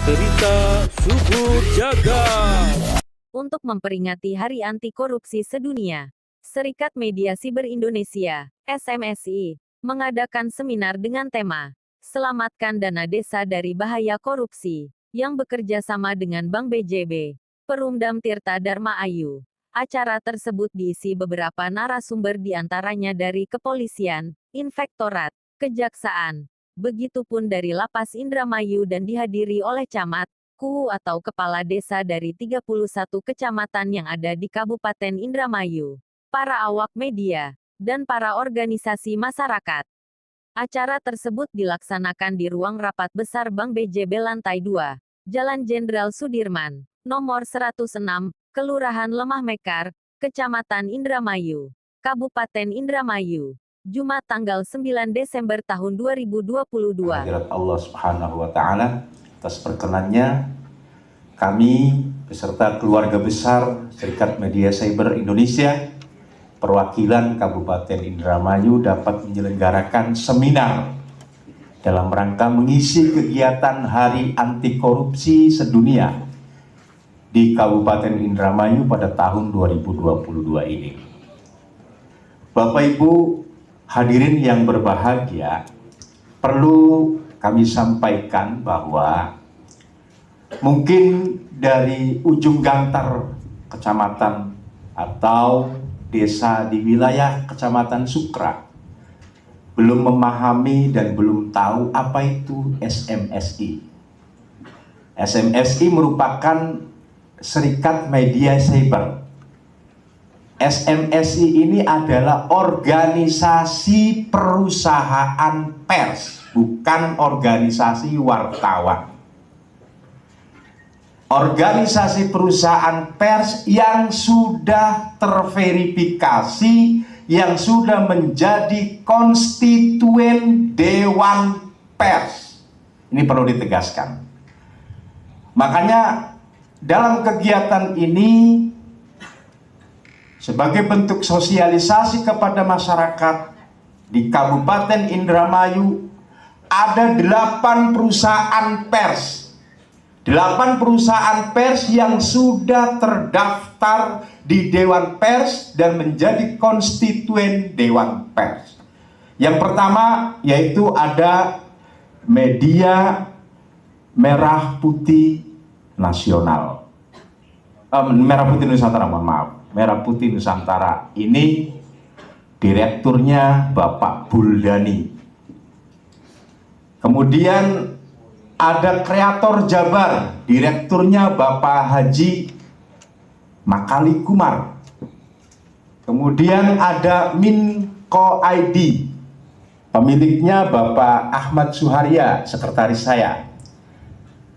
Cerita Subuh Jagat. Untuk memperingati Hari Anti Korupsi Sedunia, Serikat Media Siber Indonesia, SMSI, mengadakan seminar dengan tema Selamatkan Dana Desa dari Bahaya Korupsi, yang bekerja sama dengan Bank BJB, Perumdam Tirta Dharma Ayu. Acara tersebut diisi beberapa narasumber diantaranya dari kepolisian, inspektorat, kejaksaan, begitupun dari Lapas Indramayu dan dihadiri oleh camat, KUU atau kepala desa dari 31 kecamatan yang ada di Kabupaten Indramayu, para awak media, dan para organisasi masyarakat. Acara tersebut dilaksanakan di ruang rapat besar Bank BJB lantai 2, Jalan Jenderal Sudirman, nomor 106, Kelurahan Lemah Mekar, Kecamatan Indramayu, Kabupaten Indramayu, Jumat tanggal 9 Desember tahun 2022. Hadirat Allah Subhanahu wa Ta'ala, atas perkenannya kami beserta keluarga besar Serikat Media Cyber Indonesia, perwakilan Kabupaten Indramayu dapat menyelenggarakan seminar dalam rangka mengisi kegiatan Hari Anti Korupsi Sedunia di Kabupaten Indramayu pada tahun 2022 ini. Bapak Ibu hadirin yang berbahagia, perlu kami sampaikan bahwa mungkin dari ujung gantar kecamatan atau desa di wilayah Kecamatan Sukra belum memahami dan belum tahu apa itu SMSI. SMSI merupakan Serikat Media Cyber. SMSI ini adalah organisasi perusahaan pers, bukan organisasi wartawan. Organisasi perusahaan pers yang sudah terverifikasi, yang sudah menjadi konstituen Dewan Pers. Ini perlu ditegaskan. Makanya dalam kegiatan ini, sebagai bentuk sosialisasi kepada masyarakat di Kabupaten Indramayu, ada 8 perusahaan pers. 8 perusahaan pers yang sudah terdaftar di Dewan Pers dan menjadi konstituen Dewan Pers. Yang pertama yaitu ada Media Merah Putih Nasional. Merah Putih Nusantara, mohon maaf. Merah Putih Nusantara ini direkturnya Bapak Buldani. Kemudian ada Kreator Jabar, direkturnya Bapak Haji Makali Kumar. Kemudian ada Minko ID, pemiliknya Bapak Ahmad Suharya, sekretaris saya.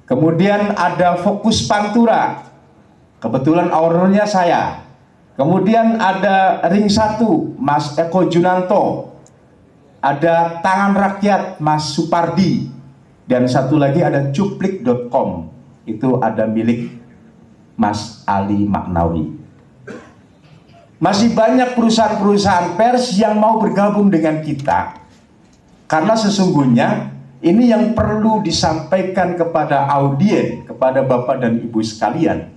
Kemudian ada Fokus Pantura, kebetulan ownernya saya. Kemudian ada Ring 1, Mas Eko Junanto. Ada Tangan Rakyat, Mas Supardi. Dan satu lagi ada cuplik.com, itu ada milik Mas Ali Maknawi. Masih banyak perusahaan-perusahaan pers yang mau bergabung dengan kita, karena sesungguhnya ini yang perlu disampaikan kepada audien, kepada Bapak dan Ibu sekalian,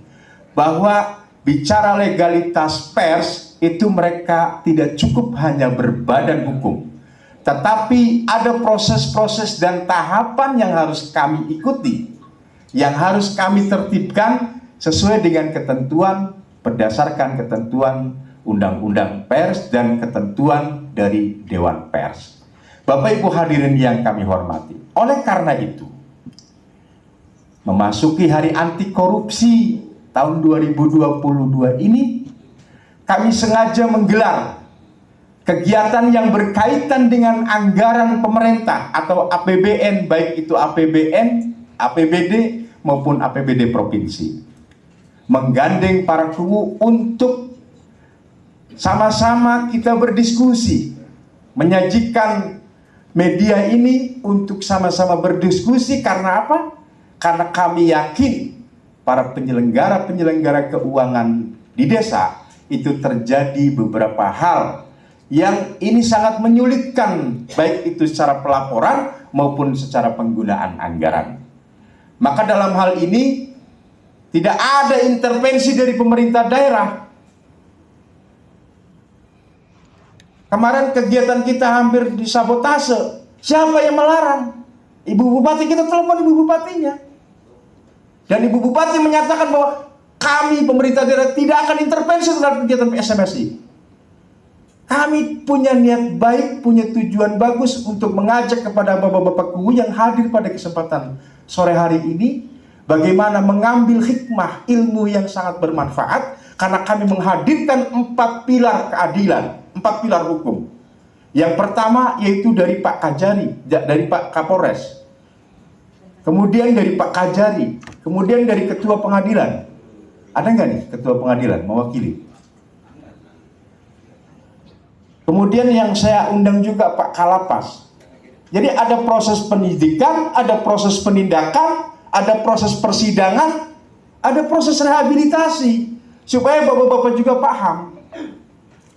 bahwa bicara legalitas pers itu mereka tidak cukup hanya berbadan hukum, tetapi ada proses-proses dan tahapan yang harus kami ikuti, yang harus kami tertibkan sesuai dengan ketentuan, berdasarkan ketentuan Undang-Undang Pers dan ketentuan dari Dewan Pers. Bapak Ibu hadirin yang kami hormati, oleh karena itu, memasuki Hari Anti Korupsi tahun 2022 ini, kami sengaja menggelar kegiatan yang berkaitan dengan anggaran pemerintah atau APBN, baik itu APBN, APBD maupun APBD provinsi. Menggandeng para KUU untuk sama-sama kita berdiskusi, menyajikan media ini untuk sama-sama berdiskusi. Karena apa? Karena kami yakin para penyelenggara keuangan di desa itu terjadi beberapa hal yang ini sangat menyulitkan, baik itu secara pelaporan maupun secara penggunaan anggaran. Maka dalam hal ini tidak ada intervensi dari pemerintah daerah. Kemarin kegiatan kita hampir disabotase. Siapa yang melarang? Ibu Bupati, kita telepon Ibu Bupatinya. Dan Ibu Bupati menyatakan bahwa kami pemerintah daerah tidak akan intervensi terhadap kegiatan SMSI. Kami punya niat baik, punya tujuan bagus untuk mengajak kepada bapak-bapak guru yang hadir pada kesempatan sore hari ini, bagaimana mengambil hikmah ilmu yang sangat bermanfaat, karena kami menghadirkan 4 pilar keadilan, 4 pilar hukum. Yang pertama yaitu dari Pak Kajari, dari Pak Kapolres, kemudian dari Pak Kajari, kemudian dari Ketua Pengadilan. Ada nggak nih Ketua Pengadilan mewakili? Kemudian yang saya undang juga Pak Kalapas. Jadi ada proses penyidikan, ada proses penindakan, ada proses persidangan, ada proses rehabilitasi, supaya bapak-bapak juga paham.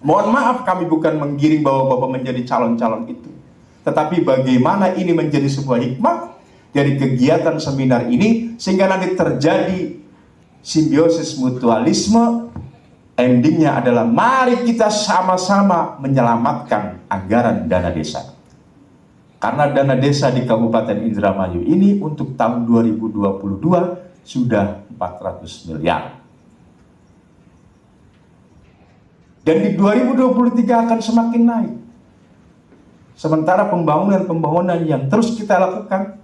Mohon maaf, kami bukan menggiring bapak-bapak menjadi calon-calon itu, tetapi bagaimana ini menjadi sebuah hikmah dari kegiatan seminar ini, sehingga nanti terjadi simbiosis mutualisme. Endingnya adalah mari kita sama-sama menyelamatkan anggaran dana desa. Karena dana desa di Kabupaten Indramayu ini untuk tahun 2022 sudah 400 miliar. Dan di 2023 akan semakin naik. Sementara pembangunan yang terus kita lakukan,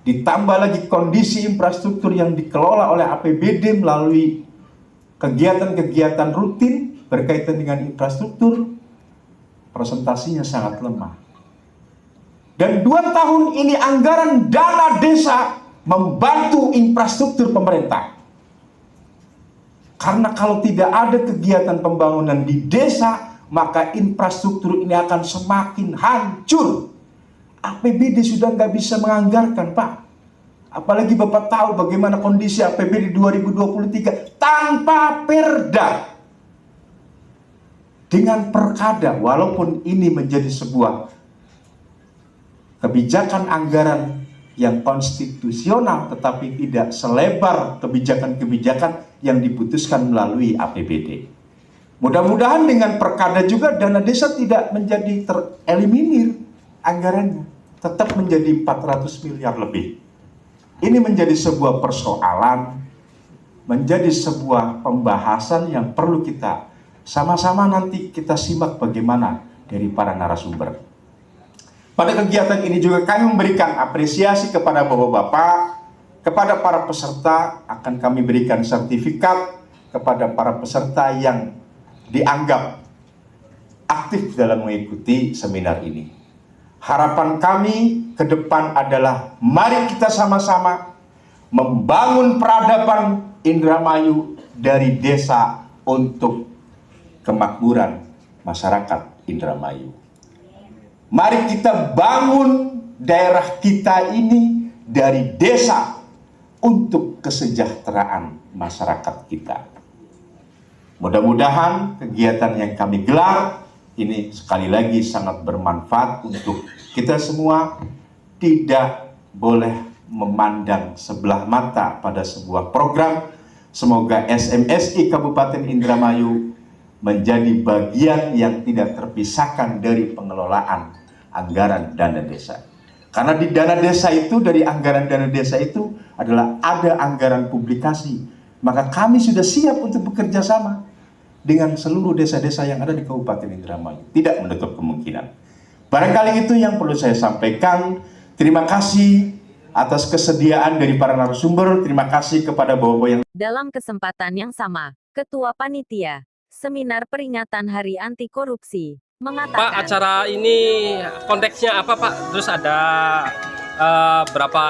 ditambah lagi kondisi infrastruktur yang dikelola oleh APBD melalui kegiatan-kegiatan rutin berkaitan dengan infrastruktur, presentasinya sangat lemah. Dan 2 tahun ini anggaran dana desa membantu infrastruktur pemerintah. Karena kalau tidak ada kegiatan pembangunan di desa, maka infrastruktur ini akan semakin hancur. APBD sudah nggak bisa menganggarkan, Pak. Apalagi Bapak tahu bagaimana kondisi APBD 2023 tanpa perda. Dengan perkada, walaupun ini menjadi sebuah kebijakan anggaran yang konstitusional, tetapi tidak selebar kebijakan-kebijakan yang diputuskan melalui APBD. Mudah-mudahan dengan perkada juga dana desa tidak menjadi tereliminir anggarannya, tetap menjadi 400 miliar lebih. Ini menjadi sebuah persoalan, menjadi sebuah pembahasan yang perlu kita sama-sama nanti kita simak bagaimana dari para narasumber. Pada kegiatan ini juga kami memberikan apresiasi kepada bapak-bapak, kepada para peserta, akan kami berikan sertifikat kepada para peserta yang dianggap aktif dalam mengikuti seminar ini. Harapan kami ke depan adalah mari kita sama-sama membangun peradaban Indramayu dari desa untuk kemakmuran masyarakat Indramayu. Mari kita bangun daerah kita ini dari desa untuk kesejahteraan masyarakat kita. Mudah-mudahan kegiatan yang kami gelar ini sekali lagi sangat bermanfaat untuk kita semua. Tidak boleh memandang sebelah mata pada sebuah program. Semoga SMSI Kabupaten Indramayu menjadi bagian yang tidak terpisahkan dari pengelolaan anggaran dana desa. Karena di dana desa itu, dari anggaran dana desa itu adalah ada anggaran publikasi. Maka kami sudah siap untuk bekerja sama dengan seluruh desa-desa yang ada di Kabupaten Indramayu. Tidak menutup kemungkinan. Barangkali itu yang perlu saya sampaikan. Terima kasih atas kesediaan dari para narasumber. Terima kasih kepada bapak-bapak yang... Dalam kesempatan yang sama, Ketua Panitia Seminar Peringatan Hari Anti Korupsi mengatakan, Pak, acara ini konteksnya apa, Pak? Terus ada berapa...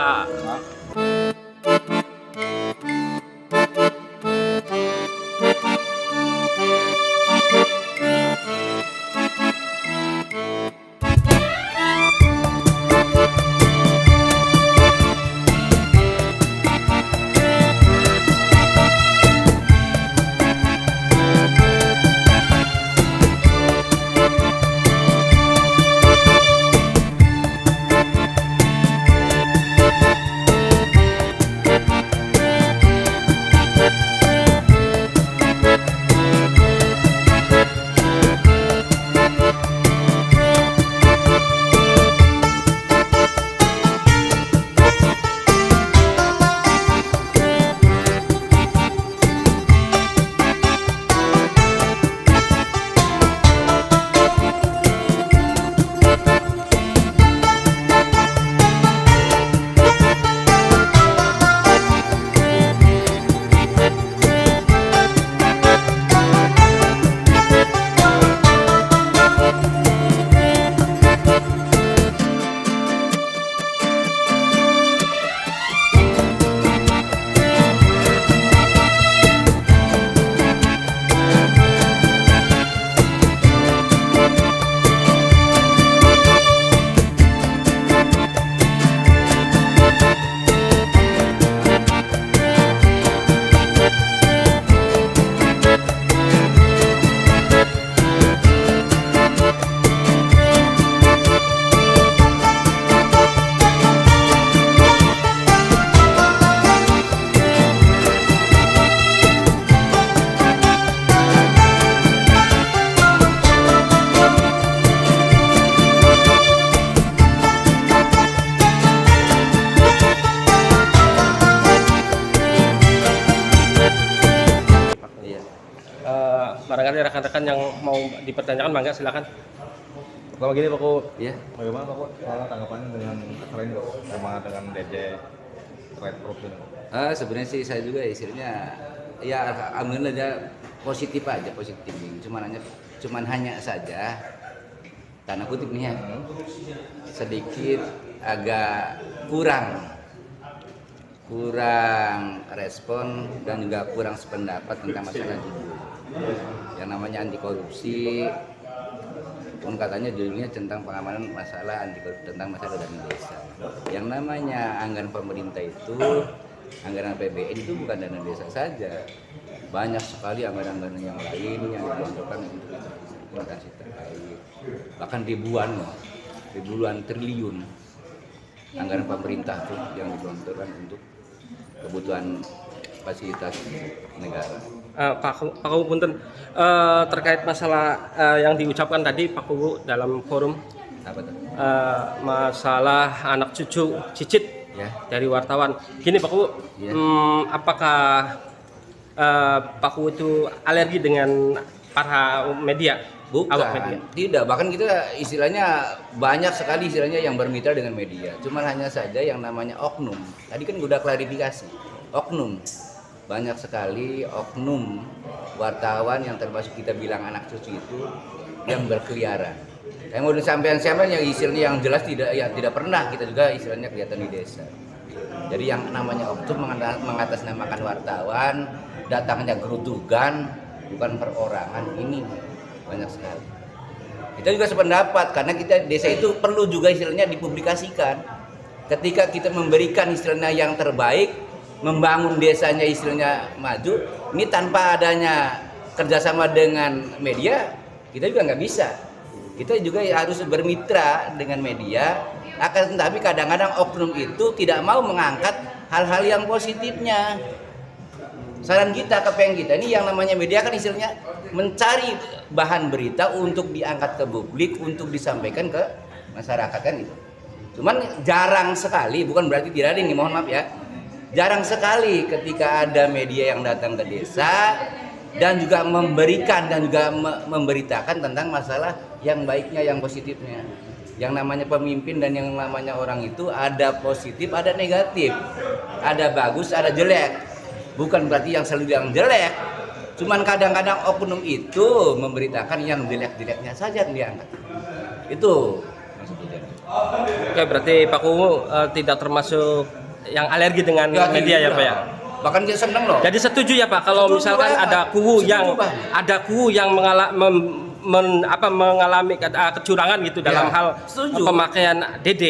barangkali rekan-rekan yang mau dipertanyakan, mangga silakan. Pertama gini Pak Ku, Ya, bagaimana Pak Ku tanggapannya dengan selain sama dengan DJ terkait korupsi ini? sebenarnya sih saya juga istilahnya ya alhamdulillah aja positif aja, positif. Cuman hanya saja tanda kutip nih ya, sedikit agak kurang respon dan juga kurang sependapat tentang masalah judul yang namanya anti korupsi. Pun katanya judulnya tentang pengamanan masalah anti korupsi, tentang masalah dana desa. Yang namanya anggaran pemerintah itu, anggaran APBN itu bukan dana desa saja, banyak sekali anggaran-anggaran yang lain yang digelontorkan untuk instansi terkait, bahkan ribuan triliun anggaran pemerintah tuh yang digelontorkan untuk kebutuhan fasilitas negara. Pak Kuwu punten, terkait masalah yang diucapkan tadi Pak Kuwu dalam forum Apa tuh? masalah anak cucu cicit Ya. dari wartawan. Gini Pak Kuwu, Ya. Apakah Pak Kuwu itu alergi dengan para media? Bukan, Awak media? tidak. Bahkan kita istilahnya banyak sekali istilahnya yang bermitra dengan media. Cuman hanya saja yang namanya oknum. Tadi kan udah klarifikasi. Oknum. Banyak sekali oknum wartawan yang termasuk kita bilang anak cucu itu yang berkeliaran. Saya mau disampaikan yang istilahnya yang jelas tidak pernah kita juga istilahnya kelihatan di desa. Jadi yang namanya oknum mengatasnamakan wartawan, datangnya gerudugan, bukan perorangan, ini banyak sekali. Kita juga sependapat karena kita desa itu perlu juga istilahnya dipublikasikan. Ketika kita memberikan istilahnya yang terbaik, membangun desanya istilahnya maju, ini tanpa adanya kerjasama dengan media, kita juga nggak bisa. Kita juga harus bermitra dengan media, akan tetapi kadang-kadang oknum itu tidak mau mengangkat hal-hal yang positifnya. Saran kita ke kita ini yang namanya media kan istilahnya mencari bahan berita untuk diangkat ke publik, untuk disampaikan ke masyarakat kan itu. Cuman jarang sekali, bukan berarti tidak ada ini, mohon maaf ya. Jarang sekali ketika ada media yang datang ke desa dan juga memberikan dan juga memberitakan tentang masalah yang baiknya, yang positifnya. Yang namanya pemimpin dan yang namanya orang itu ada positif, ada negatif. Ada bagus, ada jelek. Bukan berarti yang selalu yang jelek, cuman kadang-kadang oknum itu memberitakan yang jelek-jeleknya saja yang diangkat. Itu maksudnya. Oke, berarti Pak Kuwu tidak termasuk yang alergi dengan media ya Pak ya? Bahkan dia seneng loh. Jadi setuju ya Pak kalau Setuju misalkan banget. ada kuwu yang mengalami kecurangan gitu dalam hal setuju. pemakaian DD.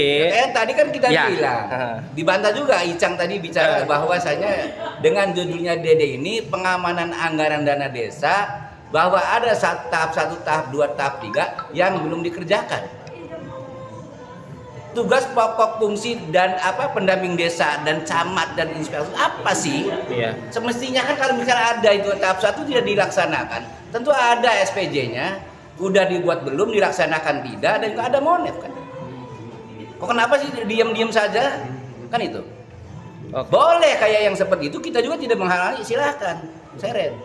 Tadi kan kita Ya. bilang, dibantah juga Icang tadi bicara bahwasanya dengan judulnya DD ini pengamanan anggaran dana desa, bahwa ada tahap 1, tahap 2, tahap 3 yang belum dikerjakan. Tugas pokok fungsi dan pendamping desa dan camat dan inspektur apa sih? Iya. Semestinya kan kalau misalnya ada itu tahap 1 tidak dilaksanakan, tentu ada SPJ-nya, udah dibuat belum dilaksanakan tidak, dan juga ada monef kan. Kok kenapa sih diam-diam saja? Kan itu. Oke. Boleh kayak yang seperti itu, kita juga tidak menghalangi, silahkan seret.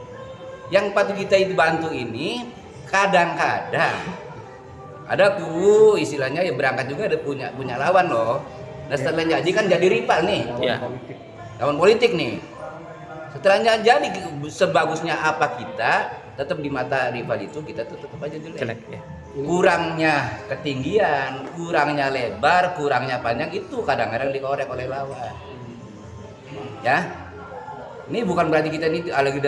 Yang patut kita itu bantu ini kadang-kadang ada kubu istilahnya ya berangkat juga ada punya lawan loh. Dan setelah jadi kan jadi rival nih. Iya. Lawan politik nih. Setelahnya jadi sebagusnya apa kita, tetap di mata rival itu kita tetap aja jelek. Ya. Kurangnya ketinggian, kurangnya lebar, kurangnya panjang itu kadang-kadang dikorek oleh lawan. Ya. Ini bukan berarti kita ini lagi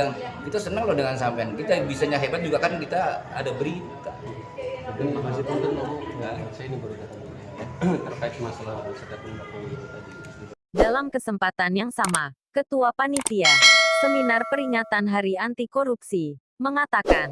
kita senang loh dengan sampean. Kita bisanya hebat juga kan kita ada berita. Terima kasih punten saya ini baru datang terkait masalah statement Bapak Widodo tadi. Dalam kesempatan yang sama, Ketua Panitia Seminar Peringatan Hari Anti Korupsi mengatakan